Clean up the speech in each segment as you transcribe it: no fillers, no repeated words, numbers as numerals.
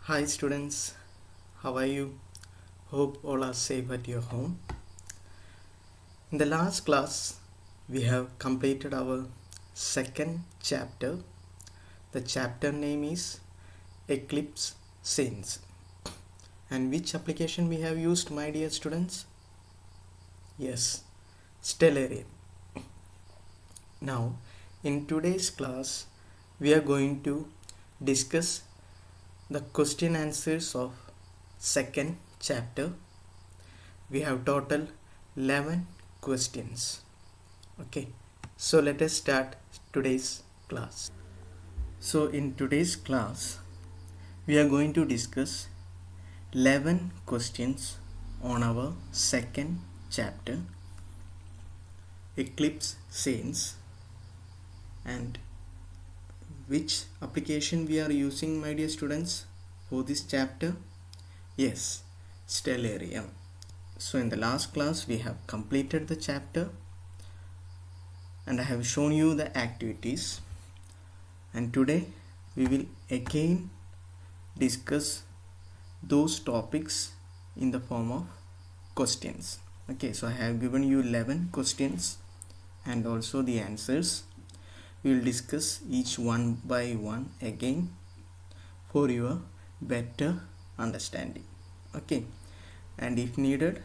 Hi students, how are you? Hope all are safe at your home. In the last class, we have completed our second chapter. The chapter name is Eclipse Scenes. And which application we have used, my dear students? Yes, Stellarium. Now, in today's class, we are going to discuss the question answers of second chapter. We have total 11 questions. Okay, so let us start today's class. So in today's class, we are going to discuss 11 questions on our second chapter, Eclipse Scenes. And which application we are using, my dear students, for this chapter? Yes, Stellarium. So in the last class we have completed the chapter and I have shown you the activities, and today we will again discuss those topics in the form of questions. Okay, so I have given you 11 questions and also the answers. We will discuss each one by one again for your better understanding. Okay, and if needed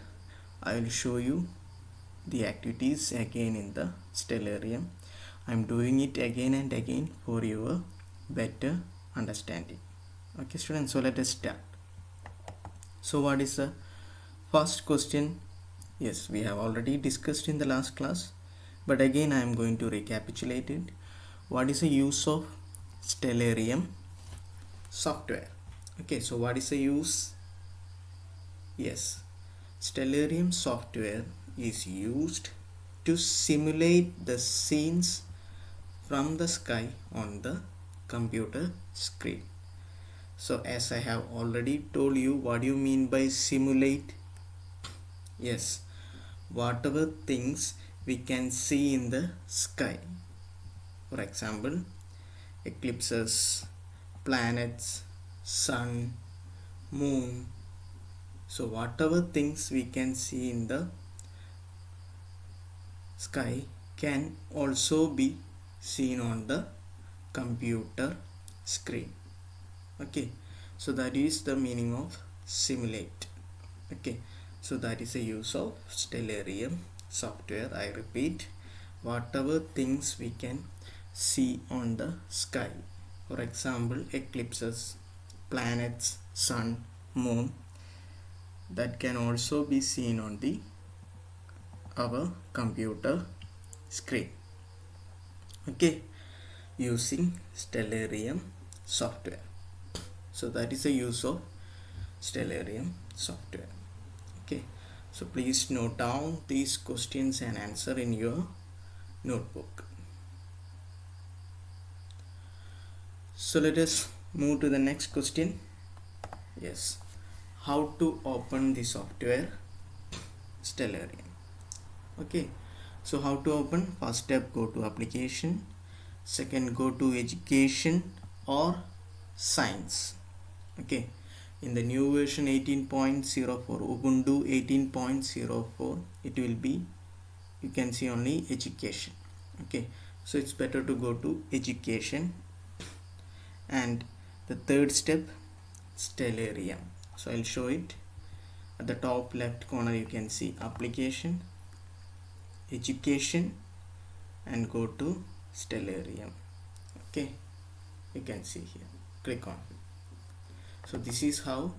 I will show you the activities again in the Stellarium. I am doing it again and again for your better understanding. Okay students, so let us start. So what is the first question? Yes, we have already discussed in the last class, but again I am going to recapitulate it. What is the use of Stellarium software? Okay, so what is the use? Yes, Stellarium software is used to simulate the scenes from the sky on the computer screen. So as I have already told you, what do you mean by simulate? Yes, whatever things we can see in the sky. For example, eclipses, planets, sun, moon. So whatever things we can see in the sky can also be seen on the computer screen. Okay, so that is the meaning of simulate. Okay, so that is the use of Stellarium software. I repeat, whatever things we can see on the sky, for example eclipses, planets, sun, moon, that can also be seen on the our computer screen. Okay, using Stellarium software. So that is the use of Stellarium software. Okay, so please note down these questions and answer in your notebook. So let us move to the next question. Yes, how to open the software Stellarium. Okay, so how to open? First step, go to application. Second, go to education or science. Okay, in the new version 18.04, Ubuntu 18.04, it will be, you can see only education. Okay, so it's better to go to education. And the third step, Stellarium. So I'll show it. At the top left corner you can see application, education, and go to Stellarium. Okay, you can see here, click on. So this is how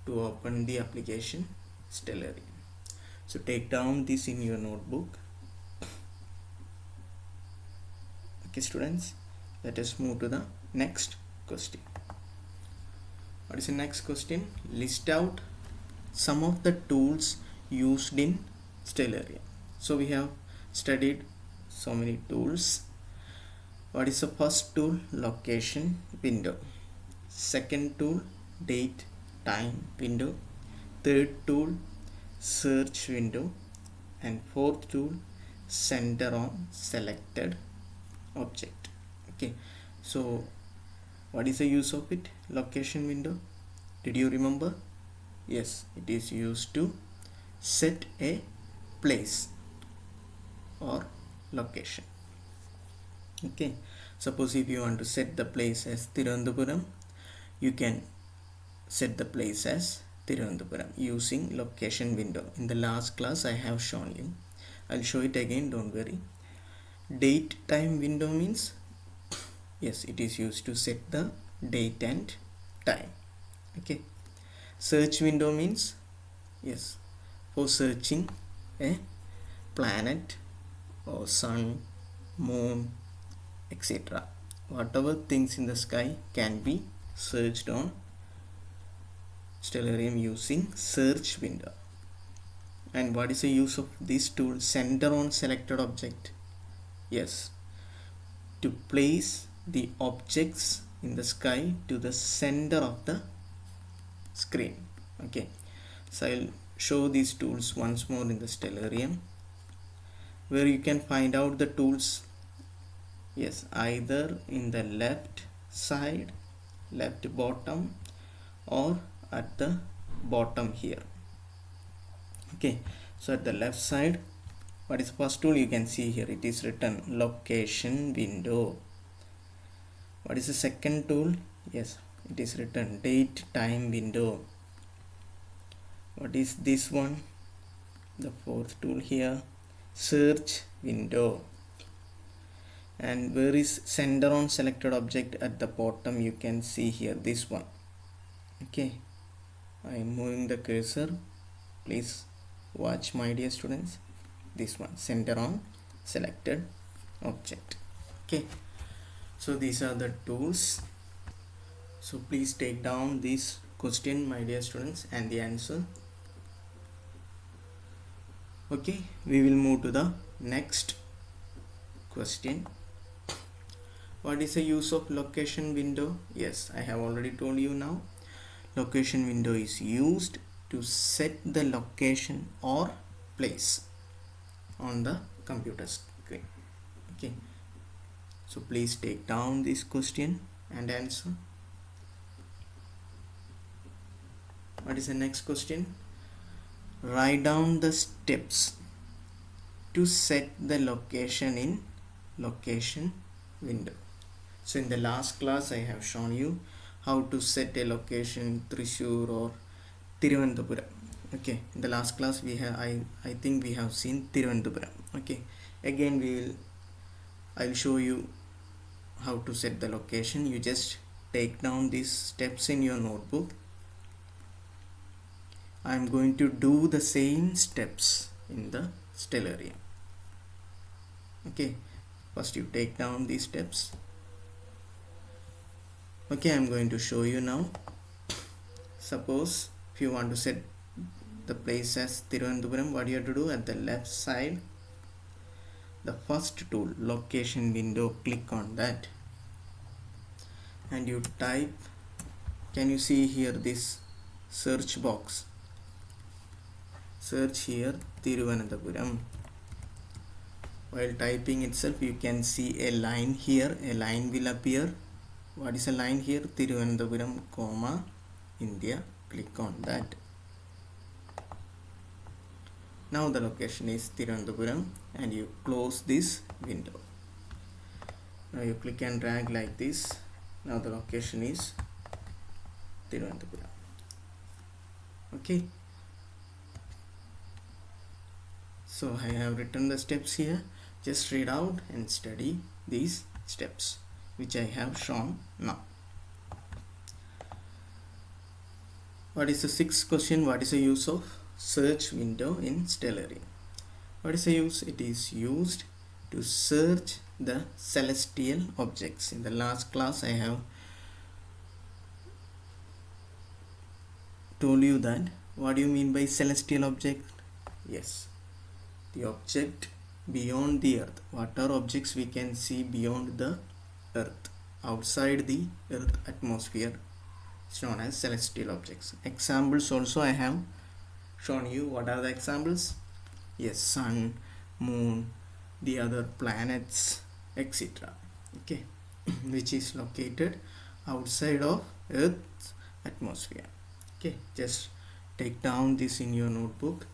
to open the application Stellarium. So take down this in your notebook. Okay students, let us move to the next question. What is the next question? List out some of the tools used in Stellarium. So we have studied so many tools. What is the first tool? Location window. Second tool, date time window. Third tool, search window. And fourth tool, center on selected object. Okay, so what is the use of it? Location window. Did you remember? Yes, it is used to set a place or location. Okay, suppose if you want to set the place as Thiruvananthapuram, you can set the place as Thiruvananthapuram using location window. In the last class I have shown you. I'll show it again, don't worry. Date time window means, yes, it is used to set the date and time. Okay, search window means, yes, for searching a planet or sun, moon, etc. Whatever things in the sky can be searched on Stellarium using search window. And what is the use of this tool? Center on selected object. Yes, to place the objects in the sky to the center of the screen. Okay, so I'll show these tools once more in the Stellarium, where you can find out the tools. Yes, either in the left side, left bottom, or at the bottom here. Okay, so at the left side, what is the first tool? You can see here it is written location window. What is the second tool? Yes, it is written date time window. What is this one? The fourth tool here, search window. And where is center on selected object? At the bottom you can see here this one. Okay, I am moving the cursor, please watch my dear students. This one, center on selected object. Okay, so these are the tools. So please take down this question, my dear students, and the answer. Okay, we will move to the next question. What is the use of location window? Yes, I have already told you now. Location window is used to set the location or place on the computer screen. Okay, so please take down this question and answer. What is the next question? Write down the steps to set the location in location window. So in the last class I have shown you how to set a location Thrissur or Thiruvananthapuram. Okay, in the last class we have I think we have seen Thiruvananthapuram. Okay, again I'll show you how to set the location. You just take down these steps in your notebook. I am going to do the same steps in the Stellarium. Okay, first you take down these steps. Okay, I am going to show you now. Suppose if you want to set the place as Thiruvananthapuram, what you have to do? At the left side, the first tool, location window, click on that and you type. Can you see here this search box? Search here Thiruvananthapuram. While typing itself, you can see a line here. A line will appear. What is a line here? Thiruvananthapuram, comma, India. Click on that. Now the location is Thiruvananthapuram and you close this window. Now you click and drag like this. Now the location is Thiruvananthapuram. Okay. So I have written the steps here. Just read out and study these steps which I have shown now. What is the sixth question? What is the use of search window in Stellarium? What is the use? It is used to search the celestial objects. In the last class I have told you that. What do you mean by celestial object? Yes, the object beyond the earth. What are objects we can see beyond the earth, outside the earth atmosphere? It's known as celestial objects. Examples also I have shown you. What are the examples? Yes, sun, moon, the other planets, etc. Okay, which is located outside of earth's atmosphere. Okay, just take down this in your notebook.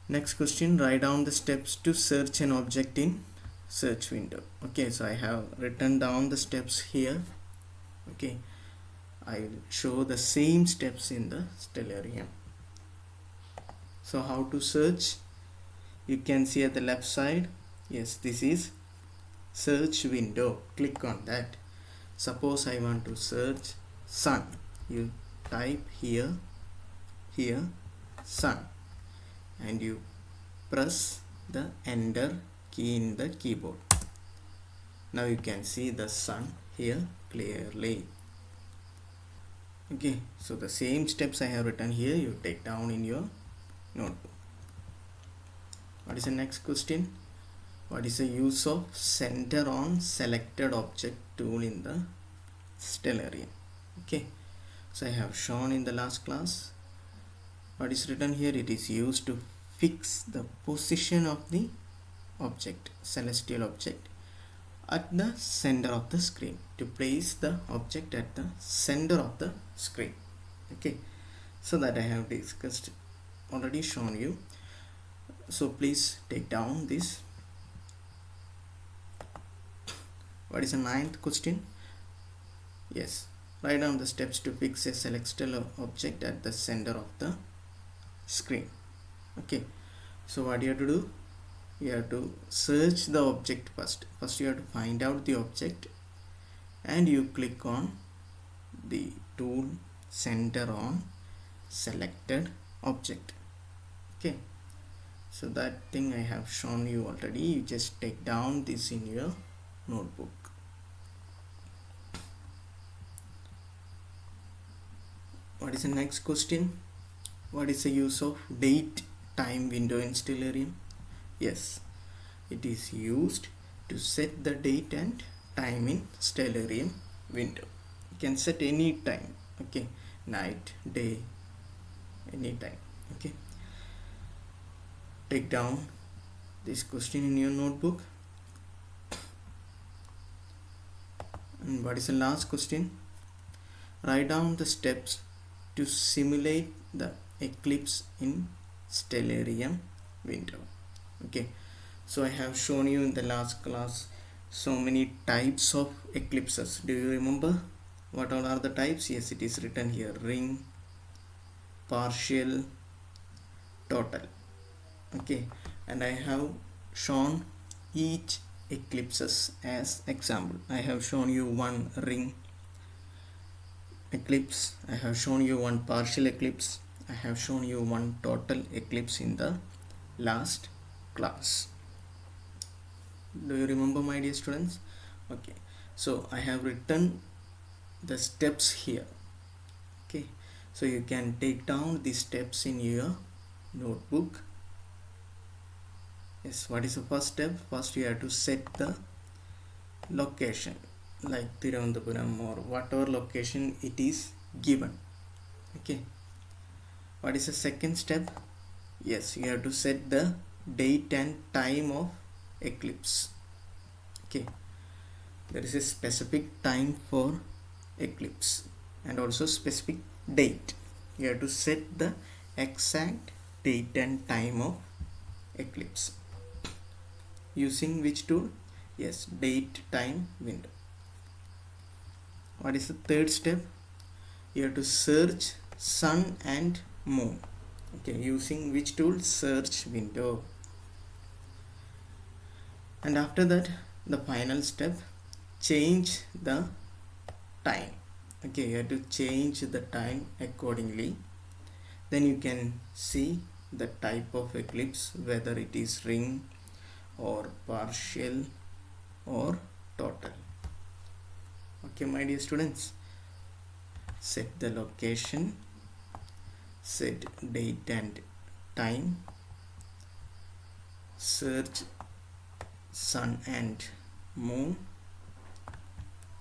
Next question, write down the steps to search an object in search window. Okay, so I have written down the steps here. Okay, I will show the same steps in the Stellarium. So how to search? You can see at the left side, yes, this is search window. Click on that. Suppose I want to search sun. You type here sun, and you press the enter key in the keyboard. Now you can see the sun here clearly. Okay, so the same steps I have written here, you take down in your notebook. What is the next question? What is the use of center on selected object tool in the Stellarium? Okay, so I have shown in the last class. What is written here? It is used to fix the position of the object, celestial object, at the center of the screen, to place the object at the center of the screen. Okay, so that I have discussed, already shown you. So please take down this. What is the ninth question? Yes, write down the steps to fix a celestial object at the center of the screen. Okay, so what you have to do? You have to search the object first. First you have to find out the object, and you click on the tool center on selected object. Okay, so that thing I have shown you already. You just take down this in your notebook. What is the next question? What is the use of date time window in Stellarium? Yes, it is used to set the date and time in Stellarium window. You can set any time. Okay, night, day, any time. Okay, take down this question in your notebook. And what is the last question? Write down the steps to simulate the eclipse in Stellarium window. Okay, so I have shown you in the last class so many types of eclipses. Do you remember what all are the types? Yes, it is written here: ring, partial, total. Okay, and I have shown each eclipses as example. I have shown you one ring eclipse, I have shown you one partial eclipse, I have shown you one total eclipse in the last class. Do you remember, my dear students? Okay, so I have written the steps here. Okay, so you can take down the steps in your notebook. Yes, what is the first step? First you have to set the location, like Thiruvananthapuram or whatever location it is given. Okay, what is the second step? Yes, you have to set the date and time of eclipse. Okay, there is a specific time for eclipse and also specific date. You have to set the exact date and time of eclipse using which tool? Yes, date time window. What is the third step? You have to search sun and moon. Okay, using which tool? Search window. And after that, the final step, change the time. Okay, you have to change the time accordingly. Then you can see the type of eclipse, whether it is ring or partial or total. Okay, my dear students, set the location, set date and time, search sun and moon,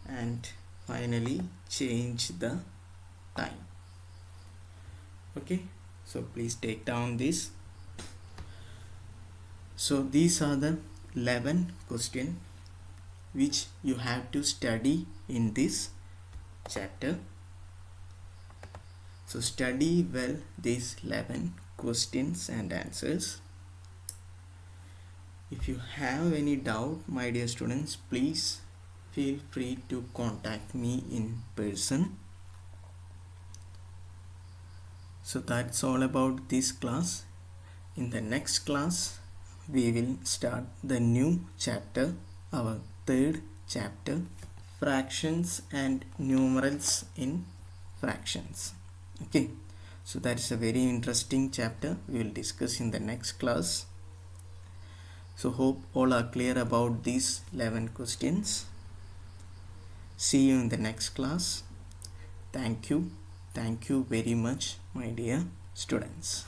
and finally change the time. Okay, so please take down this. So these are the 11 questions which you have to study in this chapter. So study well these 11 questions and answers. If you have any doubt, my dear students, please feel free to contact me in person. So that's all about this class. In the next class, we will start the new chapter, our third chapter, fractions and numerals in fractions. Okay, so that is a very interesting chapter we will discuss in the next class. So hope all are clear about these 11 questions. See you in the next class. Thank you very much, my dear students.